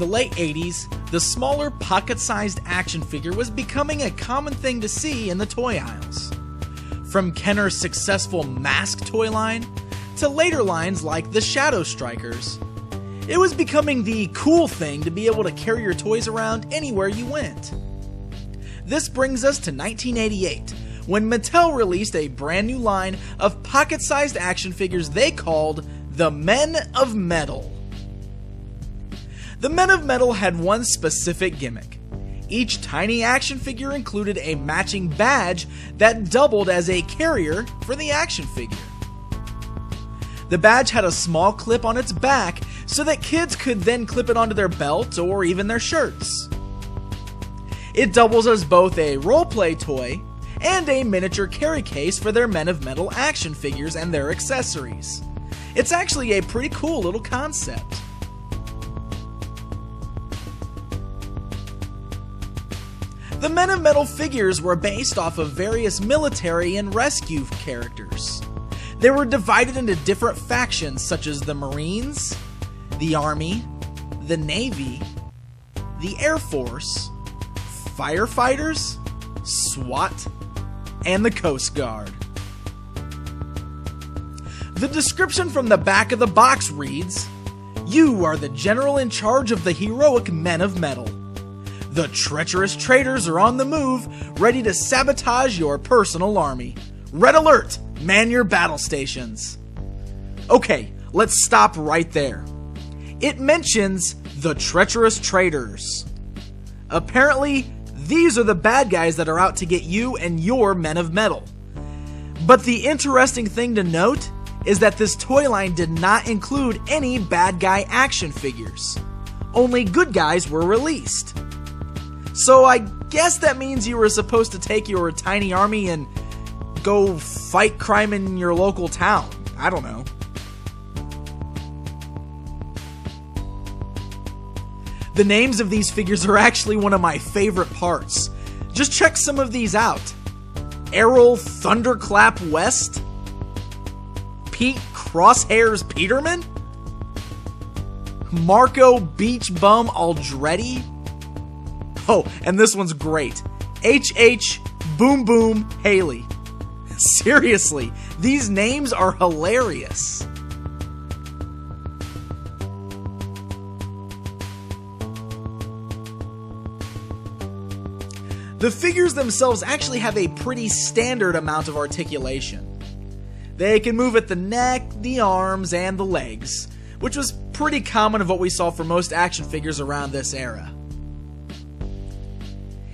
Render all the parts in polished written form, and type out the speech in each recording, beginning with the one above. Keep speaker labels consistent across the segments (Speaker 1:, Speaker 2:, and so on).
Speaker 1: the late 80s, the smaller pocket-sized action figure was becoming a common thing to see in the toy aisles. From Kenner's successful Mask toy line, to later lines like the Shadow Strikers, it was becoming the cool thing to be able to carry your toys around anywhere you went. This brings us to 1988, when Mattel released a brand new line of pocket-sized action figures they called the Men of Metal. The Men of Metal had one specific gimmick. Each tiny action figure included a matching badge that doubled as a carrier for the action figure. The badge had a small clip on its back so that kids could then clip it onto their belt or even their shirts. It doubles as both a roleplay toy and a miniature carry case for their Men of Metal action figures and their accessories. It's actually a pretty cool little concept. The Men of Metal figures were based off of various military and rescue characters. They were divided into different factions such as the Marines, the Army, the Navy, the Air Force, firefighters, SWAT, and the Coast Guard. The description from the back of the box reads, "You are the general in charge of the heroic Men of Metal. The treacherous traitors are on the move, ready to sabotage your personal army. Red alert! Man your battle stations." Okay, let's stop right there. It mentions the treacherous traitors. Apparently, these are the bad guys that are out to get you and your Men of Metal. But the interesting thing to note is that this toy line did not include any bad guy action figures. Only good guys were released. So I guess that means you were supposed to take your tiny army and go fight crime in your local town. I don't know. The names of these figures are actually one of my favorite parts. Just check some of these out. Errol Thunderclap West? Pete Crosshairs Peterman? Marco Beach Bum Aldretti? Oh, and this one's great. H.H. Boom Boom Haley. Seriously, these names are hilarious. The figures themselves actually have a pretty standard amount of articulation. They can move at the neck, the arms, and the legs, which was pretty common of what we saw for most action figures around this era.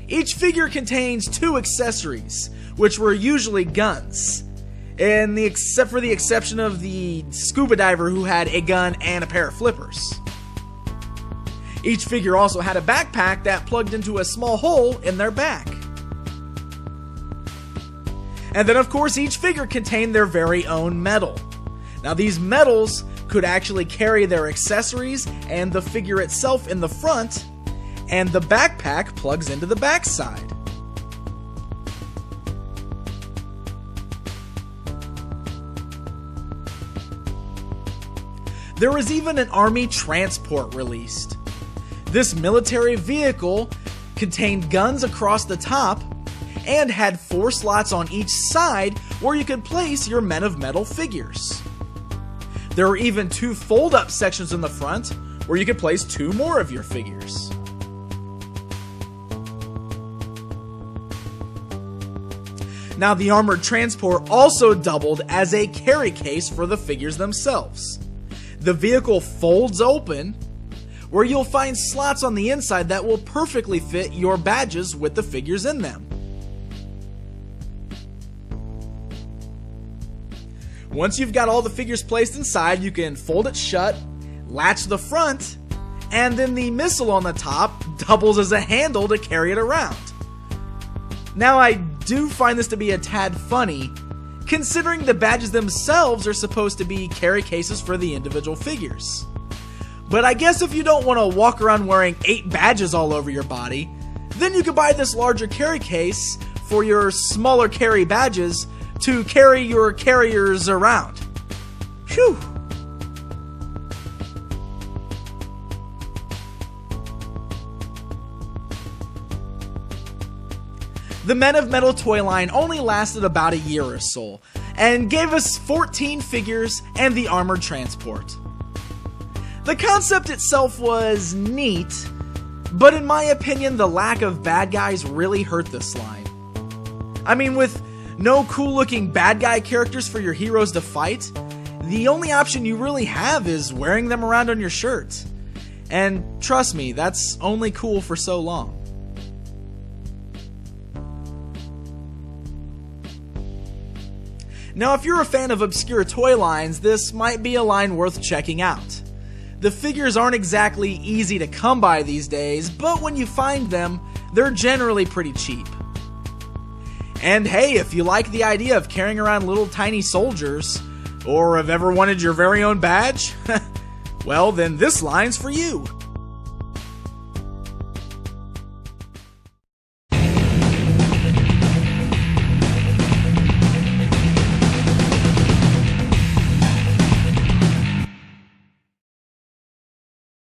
Speaker 1: Each figure contains 2 accessories, which were usually guns, except for the exception of the scuba diver who had a gun and a pair of flippers. Each figure also had a backpack that plugged into a small hole in their back. And then of course each figure contained their very own medal. Now these medals could actually carry their accessories and the figure itself in the front, and the backpack plugs into the backside. There was even an army transport released. This military vehicle contained guns across the top and had 4 slots on each side where you could place your Men of Metal figures. There were even 2 fold-up sections in the front where you could place 2 more of your figures. Now the armored transport also doubled as a carry case for the figures themselves. The vehicle folds open, where you'll find slots on the inside that will perfectly fit your badges with the figures in them. Once you've got all the figures placed inside, you can fold it shut, latch the front, and then the missile on the top doubles as a handle to carry it around. Now I do find this to be a tad funny, considering the badges themselves are supposed to be carry cases for the individual figures. But I guess if you don't want to walk around wearing 8 badges all over your body, then you could buy this larger carry case for your smaller carry badges to carry your carriers around. Phew! the Men of Metal toy line only lasted about a year or so, and gave us 14 figures and the armored transport. The concept itself was neat, but in my opinion, the lack of bad guys really hurt this line. I mean, with no cool-looking bad guy characters for your heroes to fight, the only option you really have is wearing them around on your shirt. And trust me, that's only cool for so long. Now, if you're a fan of obscure toy lines, this might be a line worth checking out. The figures aren't exactly easy to come by these days, but when you find them, they're generally pretty cheap. And hey, if you like the idea of carrying around little tiny soldiers, or have ever wanted your very own badge, well then this line's for you.